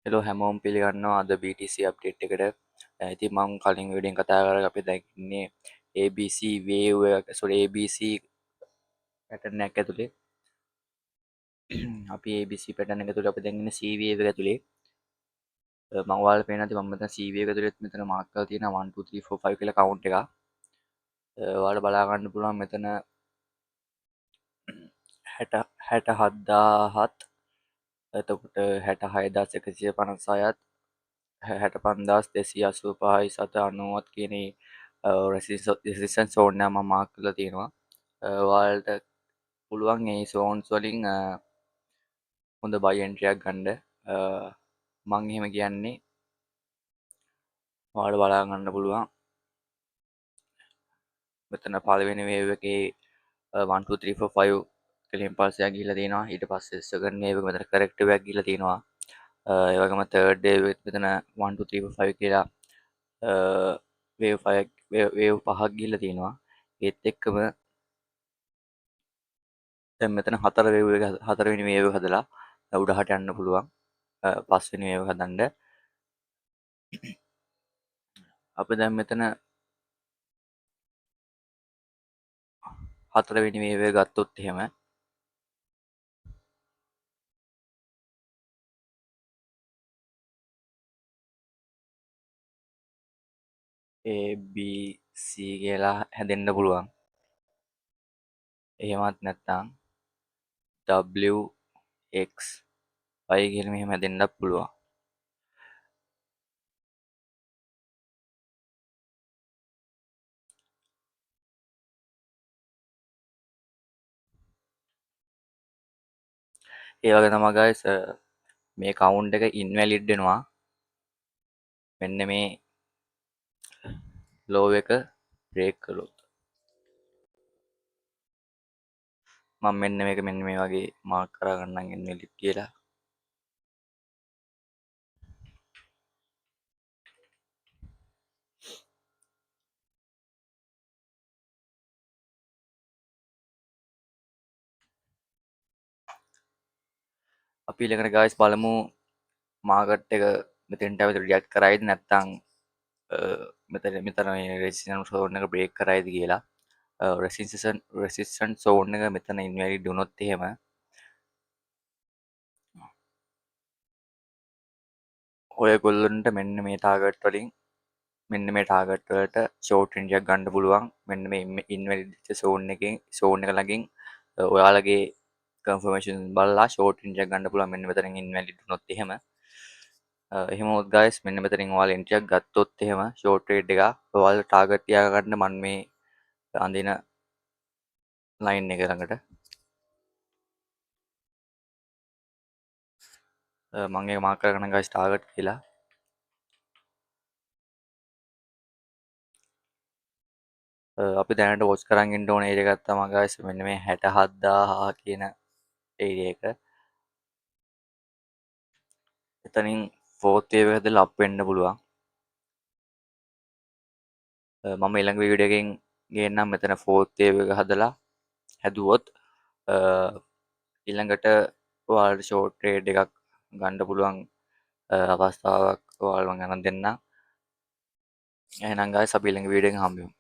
Hello හැමෝම් පිළිගන්නවා අද BTC update එකට. ඉතින් මම කලින් වීඩියෝෙන් කතා කරලා අපි දැන් ඉන්නේ ABC wave ABC පැටර්න් එකක් ඇතුලේ. අපි ABC පැටර්න් එක ඇතුලේ අපි දැන් ඉන්නේ C wave එක ඇතුලේ. මම ඔයාලට පේනවා ඉතින් මම මෙතන C wave එක ඇතුලේ මෙතන මාක් කරලා තියෙනවා 1 2 3 4 5 කියලා කවුන්ට් එකක්. ඔයාලට බලා ගන්න පුළුවන් මෙතන 67000ත් එතකොට 66156ත් 65285යි 790ත් කියන රෙසිස්ටන්ස් සෝන් එක මම මාක් කරලා තියෙනවා. ඔයාලට පුළුවන් මේ සෝන්ස් වලින් හොඳ බයි එන්ට්‍රි එකක් ගන්න. මම එහෙම කියන්නේ ඔයාලට බලා ගන්න පුළුවන්. මෙතන පළවෙනි වේව් එකේ 1 2 3 4 5 කියලා ඉම්පල්ස් එකක් ගිහිල්ලා තියෙනවා. ඊට පස්සේ සෙකන්ඩ් වේව් එක මෙතන කරෙක්ටිව් එකක් ගිහිල්ලා තියෙනවා. ඒ වගේම තර්ඩ් වේව් එක මෙතන 1 2 3 4 5 කියලා වේව් පහක් ගිහිල්ලා තියෙනවා. ඒත් එක්කම දැන් මෙතන හතරවෙනි වේව් එක හදලා උඩහට යන්න පුළුවන්. පස්වෙනි වේව් එක හදන්න අපි දැන් මෙතන හතරවෙනි වේව් එක ගත්තොත් එහෙම ABC කියලා හැදෙන්න පුළුවන්. එහෙමත් නැත්නම් WXY කියලා මෙහෙම හැදෙන්නත් පුළුවන්. ඒ වගේ තමයි guys මේ කවුන්ට් එක ඉන්වැලිඩ් වෙනවා. මෙන්න මේ ලෝ එක බ්‍රේක් කළොත්. මම මෙන්න මේක මෙන්න මේ වගේ මාක් කරගන්නම් ඉන්වැලිඩ් කියලා. අපි ඊළඟට guys බලමු මාකට් එක මෙතෙන්ට ඇවිත් රියැක්ට් කරයිද නැත්නම් මෙතන මේ රෙසිස්ටන්ස් සෝන් එක බ්‍රේක් කරයිද කියලා. රෙසිස්ටන්ස් සෝන් එක මෙතන ඉන්වැලිඩ් වුණොත් එහෙම ඔයගොල්ලන්ට මෙන්න මේ ටාගට් වලින් මෙන්න මේ ටාගට් වලට ෂෝට් එන්ට්‍රි එකක් ගන්න පුළුවන්. මෙන්න මේ ඉන්වැලිඩ් වෙච්ච සෝන් එක ළඟින් ඔයාලගේ කන්ෆර්මේෂන් බලලා ෂෝට් එන්ට්‍රි එකක් ගන්න පුළුවන්. මෙන්න මෙතනින් ඉන්වැලිඩ් වුණොත් එහෙම. එහෙම වුත් ගයිස් මෙන්න මෙතනින් ඔයාලා එන්ට්‍රි එකක් ගත්තොත් එහෙම ෂෝට් ට්‍රේඩ් එක ඔයාලා ටාගට් තියාගන්න මම මේ අඳින ලයින් එක ළඟට මම ඒක මාක් කරගන්න ගයිස් ටාගට් කියලා. අපි දැනට වොච් කරන් ඉන්න ඕන ඒරියා එකක් තමයි ගයිස් මෙන්න මේ 67000 කියන ඒරියා එක. එතනින් ෆෝර්ත් වේව් එක හදලා අප් වෙන්න පුළුවන්. මම ඊළඟ වීඩියෝ එකකින් ගේන්නම් මෙතන ෆෝර්ත් වේව් එක හදලා හැදුවොත් ඊළඟට ඔයාලට ෂෝට් ට්‍රේඩ් එකක් ගන්න පුළුවන් අවස්ථාවක් ඔයාලට මම ගණන් දෙන්නම්. එහෙනම් ගයිස් අපි ඊළඟ වීඩියෝ එකෙන් හම්බෙමු.